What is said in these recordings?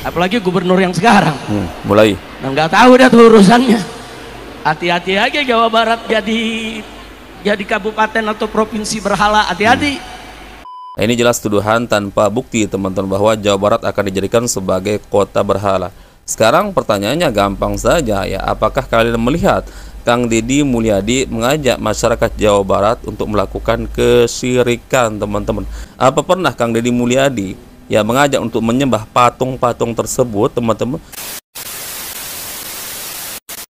apalagi gubernur yang sekarang. Mulai. Nah, nggak tahu dah tuh urusannya. Hati-hati aja Jawa Barat jadi kabupaten atau provinsi berhala, hati-hati. Ini jelas tuduhan tanpa bukti teman-teman bahwa Jawa Barat akan dijadikan sebagai kota berhala. Sekarang pertanyaannya gampang saja ya, apakah kalian melihat Kang Deddy Mulyadi mengajak masyarakat Jawa Barat untuk melakukan kesyirikan teman-teman? Apa pernah Kang Deddy Mulyadi ya mengajak untuk menyembah patung-patung tersebut teman-teman?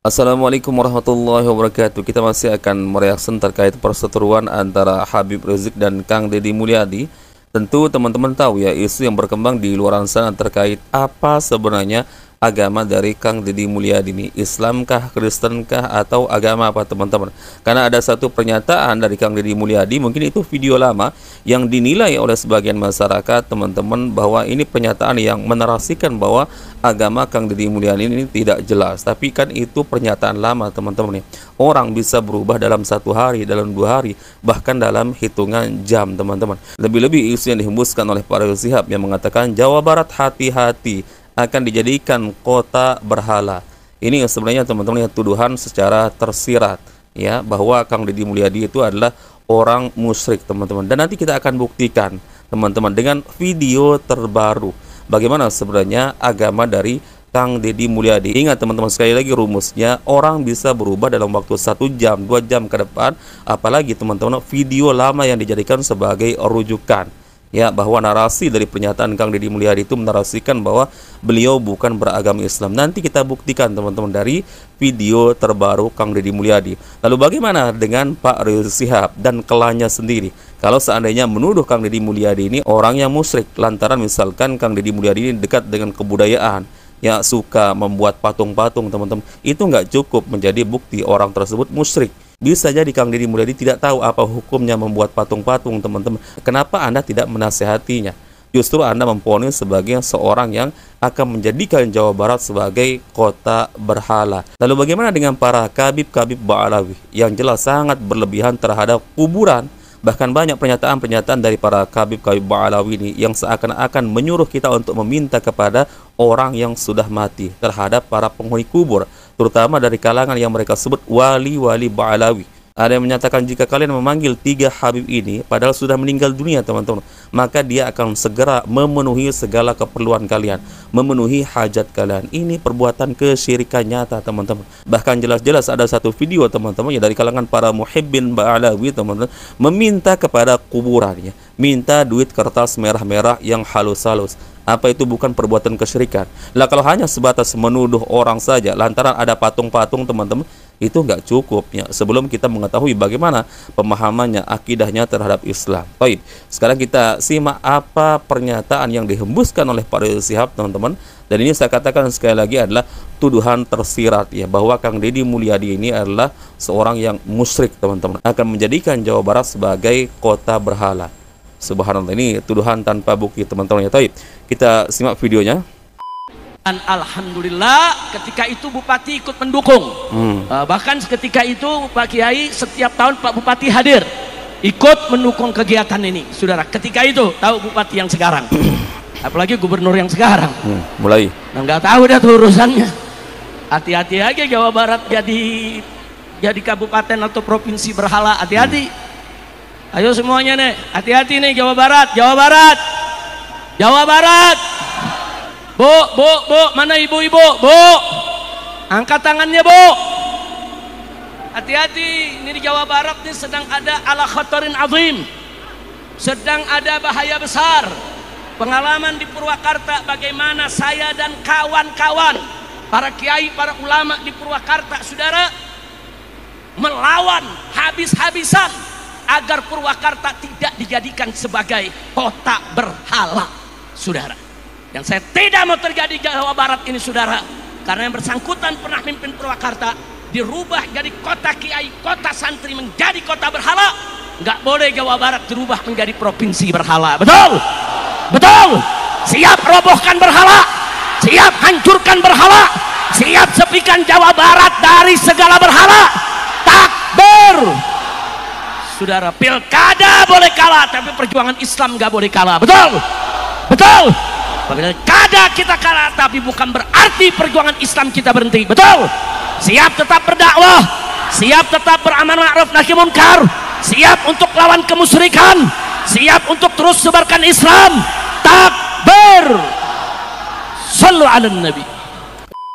Assalamualaikum warahmatullahi wabarakatuh. Kita masih akan mereaksi terkait perseteruan antara Habib Rizik dan Kang Deddy Mulyadi. Tentu teman-teman tahu ya isu yang berkembang di luar sana terkait apa sebenarnya agama dari Kang Deddy Mulyadi ini, Islamkah, Kristenkah, atau agama apa teman-teman? Karena ada satu pernyataan dari Kang Deddy Mulyadi, mungkin itu video lama yang dinilai oleh sebagian masyarakat teman-teman bahwa ini pernyataan yang menarasikan bahwa agama Kang Deddy Mulyadi ini tidak jelas. Tapi kan itu pernyataan lama teman-teman nih. Orang bisa berubah dalam 1 hari, dalam 2 hari, bahkan dalam hitungan jam teman-teman. Lebih-lebih isu yang dihembuskan oleh para Syihab yang mengatakan Jawa Barat hati-hati akan dijadikan kota berhala. Ini sebenarnya teman-teman lihat tuduhan secara tersirat ya bahwa Kang Deddy Mulyadi itu adalah orang musyrik teman-teman. Dan nanti kita akan buktikan teman-teman dengan video terbaru bagaimana sebenarnya agama dari Kang Deddy Mulyadi. Ingat teman-teman, sekali lagi rumusnya, orang bisa berubah dalam waktu 1 jam, 2 jam ke depan. Apalagi teman-teman video lama yang dijadikan sebagai rujukan. Ya, bahwa narasi dari pernyataan Kang Deddy Mulyadi itu menarasikan bahwa beliau bukan beragama Islam. Nanti kita buktikan teman-teman dari video terbaru Kang Deddy Mulyadi. Lalu bagaimana dengan Pak Rizik Syihab dan kelannya sendiri? Kalau seandainya menuduh Kang Deddy Mulyadi ini orang yang musyrik lantaran misalkan Kang Deddy Mulyadi ini dekat dengan kebudayaan, ya suka membuat patung-patung teman-teman, itu nggak cukup menjadi bukti orang tersebut musyrik. Bisa jadi Kang Deddy Mulyadi tidak tahu apa hukumnya membuat patung-patung teman-teman. Kenapa Anda tidak menasehatinya? Justru Anda memponis sebagai seorang yang akan menjadikan Jawa Barat sebagai kota berhala. Lalu bagaimana dengan para kabib-kabib Ba'alawi yang jelas sangat berlebihan terhadap kuburan? Bahkan banyak pernyataan-pernyataan dari para kabib-kabib Ba'alawi ini yang seakan-akan menyuruh kita untuk meminta kepada orang yang sudah mati terhadap para penghuni kubur, terutama dari kalangan yang mereka sebut wali-wali Ba'alawi. Ada yang menyatakan jika kalian memanggil 3 Habib ini padahal sudah meninggal dunia teman-teman, maka dia akan segera memenuhi segala keperluan kalian, memenuhi hajat kalian. Ini perbuatan kesyirikan nyata teman-teman. Bahkan jelas-jelas ada satu video teman-teman ya dari kalangan para muhibbin Ba'alawi teman-teman meminta kepada kuburannya, minta duit kertas merah-merah yang halus-halus. Apa itu bukan perbuatan kesyirikan? Lah kalau hanya sebatas menuduh orang saja lantaran ada patung-patung teman-teman, itu nggak cukup ya sebelum kita mengetahui bagaimana pemahamannya, akidahnya terhadap Islam. Baik, sekarang kita simak apa pernyataan yang dihembuskan oleh Pak Rizik Syihab teman-teman. Dan ini saya katakan sekali lagi adalah tuduhan tersirat ya bahwa Kang Deddy Mulyadi ini adalah seorang yang musyrik teman-teman, akan menjadikan Jawa Barat sebagai kota berhala. Subhanallah, ini tuduhan tanpa bukti teman-teman ya. Baik, kita simak videonya. Dan alhamdulillah ketika itu Bupati ikut mendukung. Bahkan ketika itu Pak Kiai setiap tahun Pak Bupati hadir ikut mendukung kegiatan ini. Saudara, ketika itu tahu Bupati yang sekarang, apalagi gubernur yang sekarang. Mulai. Nah, nggak tahu dah tuh urusannya. Hati-hati aja Jawa Barat jadi kabupaten atau provinsi berhala, hati-hati. Ayo semuanya nih, hati-hati nih Jawa Barat, Jawa Barat, Jawa Barat. Bu, mana ibu-ibu? Bu, angkat tangannya bu. Hati-hati, ini di Jawa Barat nih sedang ada ala khatarin azim, sedang ada bahaya besar. Pengalaman di Purwakarta bagaimana saya dan kawan-kawan, para kiai, para ulama di Purwakarta, saudara, melawan habis-habisan agar Purwakarta tidak dijadikan sebagai kota berhala, saudara. Yang saya tidak mau terjadi di Jawa Barat ini saudara, karena yang bersangkutan pernah mimpin Purwakarta dirubah jadi kota kiai, kota santri menjadi kota berhala. Nggak boleh Jawa Barat dirubah menjadi provinsi berhala. Betul? Betul? Siap robohkan berhala, siap hancurkan berhala, siap sepikan Jawa Barat dari segala berhala. Takbir. Saudara, pilkada boleh kalah tapi perjuangan Islam nggak boleh kalah. Betul? Betul? Kadang kita kalah, tapi bukan berarti perjuangan Islam kita berhenti. Betul. Siap tetap berdakwah, siap tetap beramal ma'ruf nahi munkar, siap untuk lawan kemusyrikan, siap untuk terus sebarkan Islam. Takbir. Sallu ala nabi.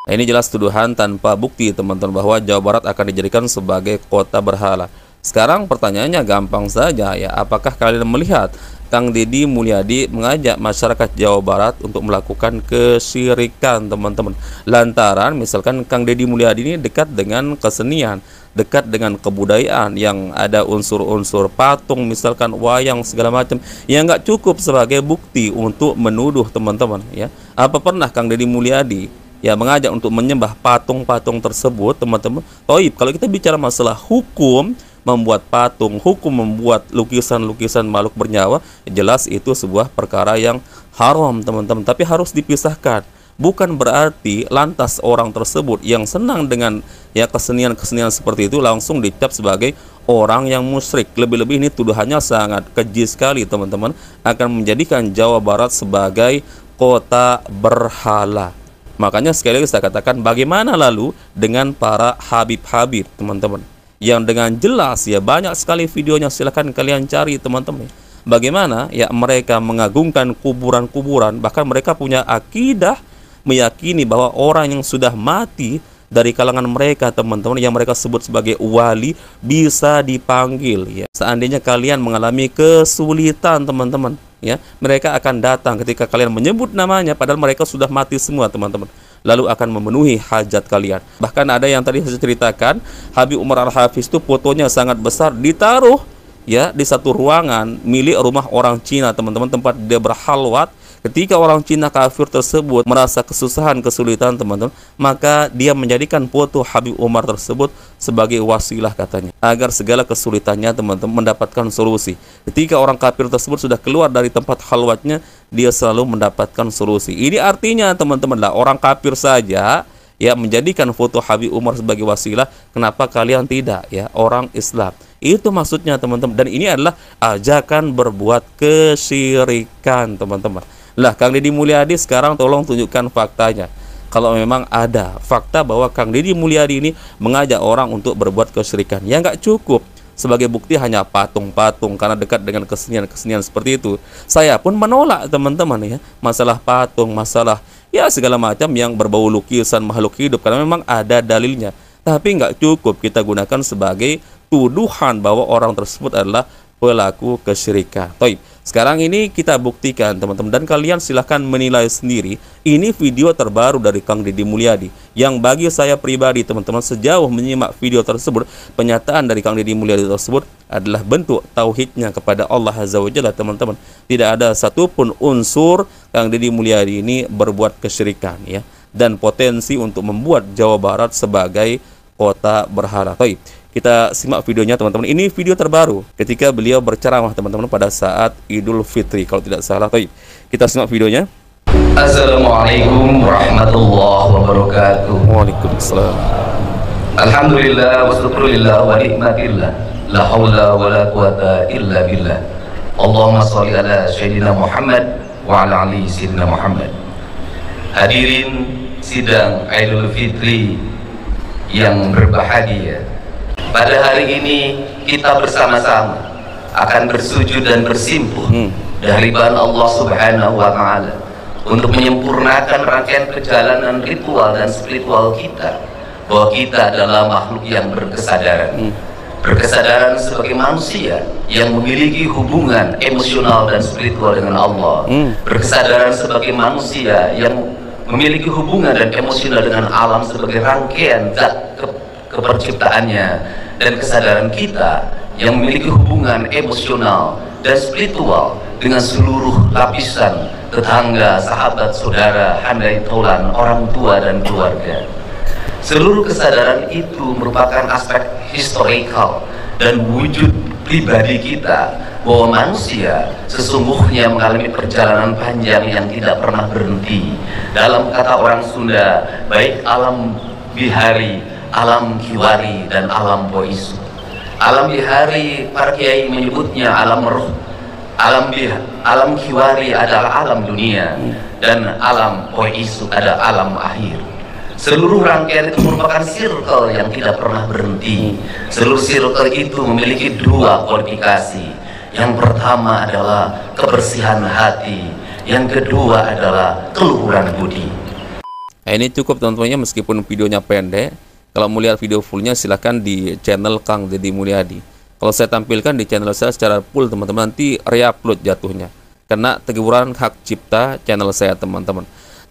Ini jelas tuduhan tanpa bukti teman-teman bahwa Jawa Barat akan dijadikan sebagai kota berhala. Sekarang pertanyaannya gampang saja ya, apakah kalian melihat Kang Deddy Mulyadi mengajak masyarakat Jawa Barat untuk melakukan kesyirikan teman-teman? Lantaran misalkan Kang Deddy Mulyadi ini dekat dengan kesenian, dekat dengan kebudayaan yang ada unsur-unsur patung, misalkan wayang segala macam, yang nggak cukup sebagai bukti untuk menuduh teman-teman ya. Apa pernah Kang Deddy Mulyadi ya mengajak untuk menyembah patung-patung tersebut teman-teman? Toib, kalau kita bicara masalah hukum membuat patung, hukum membuat lukisan-lukisan makhluk bernyawa, jelas itu sebuah perkara yang haram teman-teman, tapi harus dipisahkan. Bukan berarti lantas orang tersebut yang senang dengan ya kesenian-kesenian seperti itu langsung dicap sebagai orang yang musyrik. Lebih-lebih ini tuduhannya sangat keji sekali teman-teman, akan menjadikan Jawa Barat sebagai kota berhala. Makanya sekali lagi saya katakan, bagaimana lalu dengan para habib-habib teman-teman, yang dengan jelas ya banyak sekali videonya, silahkan kalian cari teman-teman, bagaimana ya mereka mengagungkan kuburan-kuburan, bahkan mereka punya akidah meyakini bahwa orang yang sudah mati dari kalangan mereka teman-teman, yang mereka sebut sebagai wali, bisa dipanggil ya. Seandainya kalian mengalami kesulitan teman-teman ya, mereka akan datang ketika kalian menyebut namanya, padahal mereka sudah mati semua teman-teman, lalu akan memenuhi hajat kalian. Bahkan ada yang tadi saya ceritakan, Habib Umar Al-Hafiz itu fotonya sangat besar, ditaruh ya di satu ruangan milik rumah orang Cina teman-teman, tempat dia berhalwat. Ketika orang Cina kafir tersebut merasa kesusahan, kesulitan teman-teman, maka dia menjadikan foto Habib Umar tersebut sebagai wasilah katanya, agar segala kesulitannya teman-teman mendapatkan solusi. Ketika orang kafir tersebut sudah keluar dari tempat halwatnya, dia selalu mendapatkan solusi. Ini artinya teman-teman lah, orang kafir saja ya menjadikan foto Habib Umar sebagai wasilah, kenapa kalian tidak ya orang Islam? Itu maksudnya teman-teman, dan ini adalah ajakan berbuat kesyirikan teman-teman. Lah Kang Deddy Mulyadi sekarang tolong tunjukkan faktanya. Kalau memang ada fakta bahwa Kang Deddy Mulyadi ini mengajak orang untuk berbuat kesyirikan, ya nggak cukup sebagai bukti hanya patung-patung karena dekat dengan kesenian-kesenian seperti itu. Saya pun menolak teman-teman ya, masalah patung, masalah ya segala macam yang berbau lukisan makhluk hidup, karena memang ada dalilnya. Tapi nggak cukup kita gunakan sebagai tuduhan bahwa orang tersebut adalah pelaku kesyirikan. Toib. Sekarang ini kita buktikan teman-teman, dan kalian silahkan menilai sendiri. Ini video terbaru dari Kang Deddy Mulyadi, yang bagi saya pribadi teman-teman, sejauh menyimak video tersebut, pernyataan dari Kang Deddy Mulyadi tersebut adalah bentuk tauhidnya kepada Allah Azza wa Jalla teman-teman. Tidak ada satupun unsur Kang Deddy Mulyadi ini berbuat kesyirikan ya, dan potensi untuk membuat Jawa Barat sebagai kota berhala. Toib. Kita simak videonya teman-teman. Ini video terbaru ketika beliau berceramah teman-teman pada saat Idul Fitri kalau tidak salah. Toib. Kita simak videonya. Assalamualaikum warahmatullahi wabarakatuh. Waalaikumsalam. Alhamdulillah wa syukurillah wa nikmatillah. La haula wa la quwata illa billah. Allahumma sholli ala sayyidina Muhammad wa ala ali sayyidina Muhammad. Hadirin sidang Idul Fitri yang berbahagia, pada hari ini kita bersama-sama akan bersujud dan bersimpuh di hadapan Allah Subhanahu wa Ta'ala untuk menyempurnakan rangkaian perjalanan ritual dan spiritual kita, bahwa kita adalah makhluk yang berkesadaran, berkesadaran sebagai manusia yang memiliki hubungan emosional dan spiritual dengan Allah, berkesadaran sebagai manusia yang memiliki hubungan dan emosional dengan alam sebagai rangkaian zat keperciptaannya, dan kesadaran kita yang memiliki hubungan emosional dan spiritual dengan seluruh lapisan tetangga, sahabat, saudara, handai taulan, orang tua dan keluarga. Seluruh kesadaran itu merupakan aspek historical dan wujud pribadi kita, bahwa manusia sesungguhnya mengalami perjalanan panjang yang tidak pernah berhenti. Dalam kata orang Sunda, baik alam bihari, alam kiwari, dan alam boisu. Alam bihari para kiai menyebutnya alam roh, alam kiwari adalah alam dunia, dan alam isu ada alam akhir. Seluruh rangkaian itu merupakan circle yang tidak pernah berhenti. Seluruh circle itu memiliki dua kualifikasi. Yang pertama adalah kebersihan hati, yang kedua adalah keluhuran budi. Nah, ini cukup teman-teman, meskipun videonya pendek. Kalau mau lihat video fullnya silahkan di channel Kang Deddy Mulyadi. Kalau saya tampilkan di channel saya secara full teman-teman, nanti re-upload jatuhnya, kena teguran hak cipta channel saya teman-teman.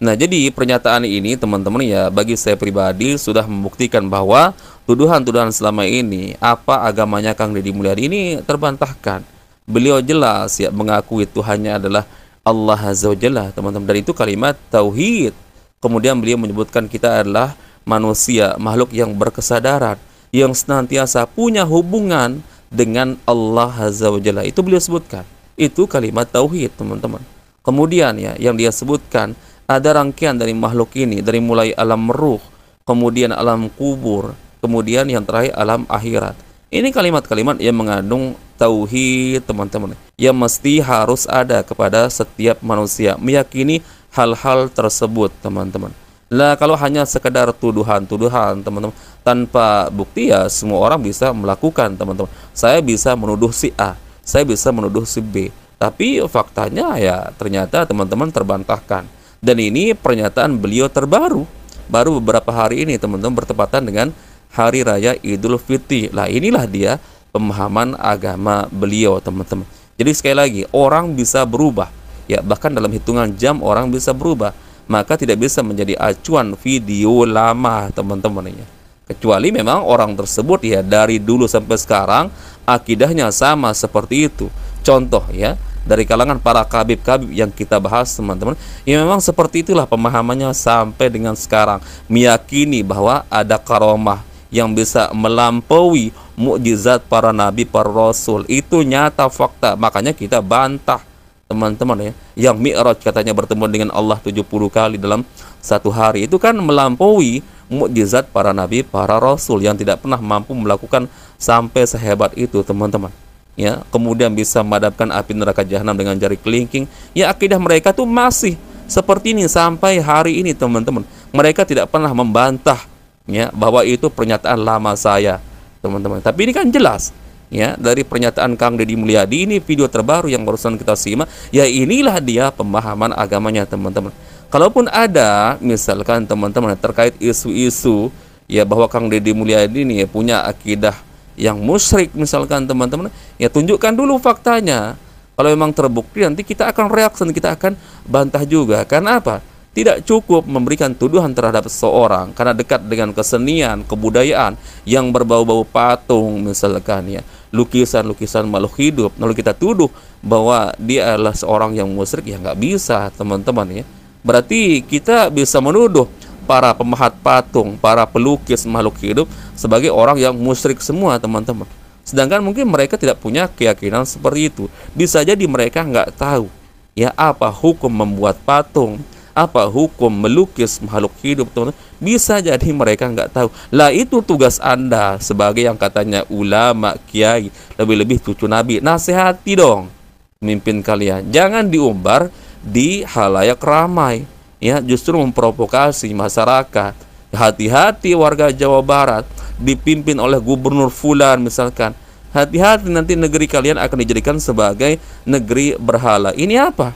Nah, jadi pernyataan ini teman-teman ya, bagi saya pribadi sudah membuktikan bahwa tuduhan-tuduhan selama ini apa agamanya Kang Deddy Mulyadi ini terbantahkan. Beliau jelas ya mengakui Tuhannya adalah Allah Azza wa Jalla teman-teman, dan itu kalimat tauhid. Kemudian beliau menyebutkan kita adalah manusia, makhluk yang berkesadaran, yang senantiasa punya hubungan dengan Allah Azza wa Jalla. Itu beliau sebutkan. Itu kalimat tauhid teman-teman. Kemudian ya yang dia sebutkan, ada rangkaian dari makhluk ini, dari mulai alam ruh, kemudian alam kubur, kemudian yang terakhir alam akhirat. Ini kalimat-kalimat yang mengandung tauhid teman-teman, yang mesti harus ada kepada setiap manusia, meyakini hal-hal tersebut teman-teman. Lah kalau hanya sekedar tuduhan-tuduhan teman-teman tanpa bukti, ya semua orang bisa melakukan teman-teman. Saya bisa menuduh si A, saya bisa menuduh si B, tapi faktanya ya ternyata teman-teman terbantahkan. Dan ini pernyataan beliau terbaru, baru beberapa hari ini teman-teman, bertepatan dengan Hari Raya Idul Fitri. Lah inilah dia pemahaman agama beliau teman-teman. Jadi sekali lagi, orang bisa berubah ya, bahkan dalam hitungan jam orang bisa berubah. Maka tidak bisa menjadi acuan video lama teman-teman ya, kecuali memang orang tersebut ya dari dulu sampai sekarang akidahnya sama seperti itu. Contoh ya, dari kalangan para kabib-kabib yang kita bahas teman-teman, ya memang seperti itulah pemahamannya sampai dengan sekarang, meyakini bahwa ada karomah yang bisa melampaui mukjizat para nabi, para rasul. Itu nyata fakta, makanya kita bantah teman-teman ya, yang Mi'raj katanya bertemu dengan Allah 70 kali dalam satu hari, itu kan melampaui mukjizat para nabi, para rasul yang tidak pernah mampu melakukan sampai sehebat itu teman-teman ya. Kemudian bisa memadamkan api neraka jahanam dengan jari kelingking. Ya akidah mereka tuh masih seperti ini sampai hari ini teman-teman. Mereka tidak pernah membantah ya bahwa itu pernyataan lama saya teman-teman. Tapi ini kan jelas ya dari pernyataan Kang Deddy Mulyadi, ini video terbaru yang barusan kita simak. Ya inilah dia pemahaman agamanya teman-teman. Kalaupun ada misalkan teman-teman terkait isu-isu ya bahwa Kang Deddy Mulyadi ini ya punya akidah yang musyrik misalkan teman-teman, ya tunjukkan dulu faktanya. Kalau memang terbukti nanti kita akan reaksi, kita akan bantah juga. Karena apa? Tidak cukup memberikan tuduhan terhadap seseorang karena dekat dengan kesenian, kebudayaan yang berbau-bau patung misalkan ya, lukisan-lukisan makhluk hidup, lalu kita tuduh bahwa dia adalah seorang yang musyrik. Ya nggak bisa teman-teman ya. Berarti kita bisa menuduh para pemahat patung, para pelukis makhluk hidup sebagai orang yang musyrik semua teman-teman. Sedangkan mungkin mereka tidak punya keyakinan seperti itu. Bisa jadi mereka nggak tahu ya apa hukum membuat patung, apa hukum melukis makhluk hidup teman-teman. Bisa jadi mereka nggak tahu. Lah itu tugas Anda sebagai yang katanya ulama, kiai, lebih-lebih cucu nabi. Nasihati dong pemimpin kalian, jangan diumbar di halayak ramai ya, justru memprovokasi masyarakat. Hati-hati warga Jawa Barat dipimpin oleh gubernur fulan misalkan. Hati-hati nanti negeri kalian akan dijadikan sebagai negeri berhala. Ini apa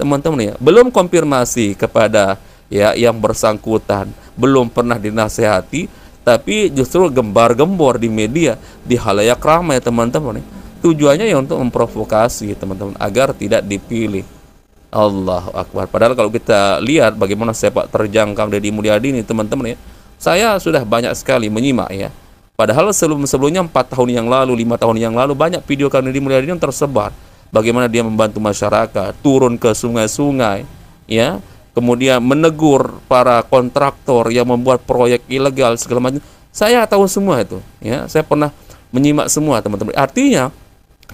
teman-teman ya? Belum konfirmasi kepada ya yang bersangkutan, belum pernah dinasehati, tapi justru gembar-gembor di media, di halayak ramai teman-teman ya. Tujuannya ya untuk memprovokasi teman-teman agar tidak dipilih. Allahu Akbar. Padahal kalau kita lihat bagaimana sepak terjang Kang Deddy Mulyadi ini teman-teman ya, saya sudah banyak sekali menyimak ya. Padahal sebelumnya 4 tahun yang lalu, 5 tahun yang lalu banyak video Kang Deddy Mulyadi yang tersebar. Bagaimana dia membantu masyarakat, turun ke sungai-sungai ya, kemudian menegur para kontraktor yang membuat proyek ilegal segala macam. Saya tahu semua itu ya. Saya pernah menyimak semua teman-teman. Artinya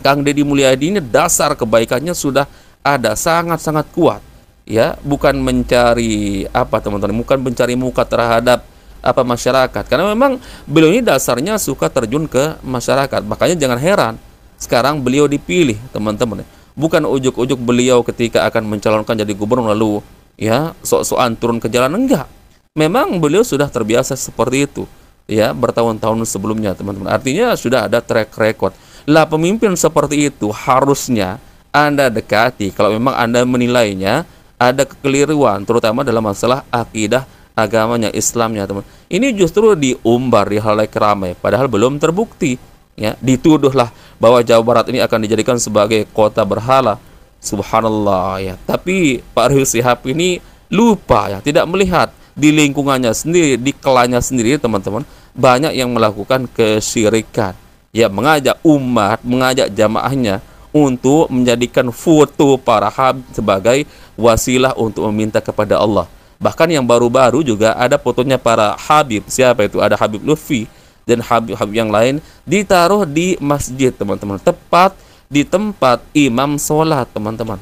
Kang Deddy Mulyadi ini dasar kebaikannya sudah ada, sangat-sangat kuat ya, bukan mencari apa teman-teman, bukan mencari muka terhadap apa masyarakat, karena memang beliau ini dasarnya suka terjun ke masyarakat. Makanya jangan heran sekarang beliau dipilih teman-teman, bukan ujuk-ujuk beliau ketika akan mencalonkan jadi gubernur lalu ya sok-sokan turun ke jalan, enggak. Memang beliau sudah terbiasa seperti itu, ya, bertahun-tahun sebelumnya, teman-teman. Artinya sudah ada track record. Lah, pemimpin seperti itu harusnya Anda dekati kalau memang Anda menilainya ada kekeliruan, terutama dalam masalah akidah agamanya, Islamnya, teman. Ini justru diumbar di halayak ramai, padahal belum terbukti. Ya, dituduhlah bahwa Jawa Barat ini akan dijadikan sebagai kota berhala. Subhanallah, ya. Tapi Pak Rizik Syihab ini lupa, ya, tidak melihat di lingkungannya sendiri, di kelannya sendiri, teman-teman, banyak yang melakukan kesyirikan. Ya, mengajak umat, mengajak jamaahnya untuk menjadikan foto para habib sebagai wasilah untuk meminta kepada Allah. Bahkan yang baru-baru juga ada fotonya para habib. Siapa itu? Ada Habib Lutfi dan habib-habib yang lain ditaruh di masjid, teman-teman, tepat di tempat imam sholat, teman-teman.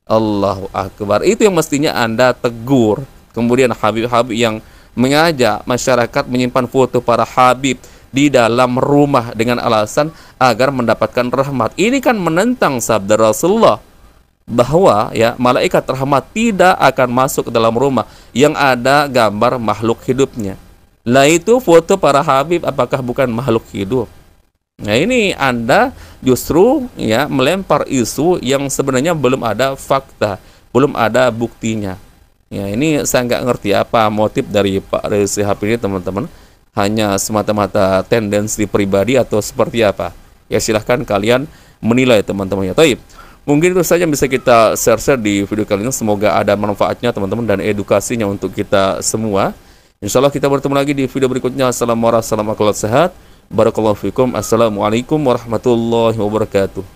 Allahu Akbar. Itu yang mestinya Anda tegur. Kemudian habib-habib yang mengajak masyarakat menyimpan foto para habib di dalam rumah dengan alasan agar mendapatkan rahmat. Ini kan menentang sabda Rasulullah bahwa, ya, malaikat rahmat tidak akan masuk ke dalam rumah yang ada gambar makhluk hidupnya. Lah, itu foto para habib apakah bukan makhluk hidup? Nah, ini Anda justru, ya, melempar isu yang sebenarnya belum ada fakta, belum ada buktinya. Ya, ini saya nggak ngerti apa motif dari Pak Rizik Syihab ini, teman-teman. Hanya semata-mata tendensi pribadi atau seperti apa? Ya, silahkan kalian menilai, teman-teman. Ya, taib. Mungkin itu saja yang bisa kita share di video kali ini. Semoga ada manfaatnya, teman-teman, dan edukasinya untuk kita semua. Insya Allah kita bertemu lagi di video berikutnya. Assalamualaikum warahmatullahi wabarakatuh. Barakallahu fikum. Assalamualaikum warahmatullahi wabarakatuh.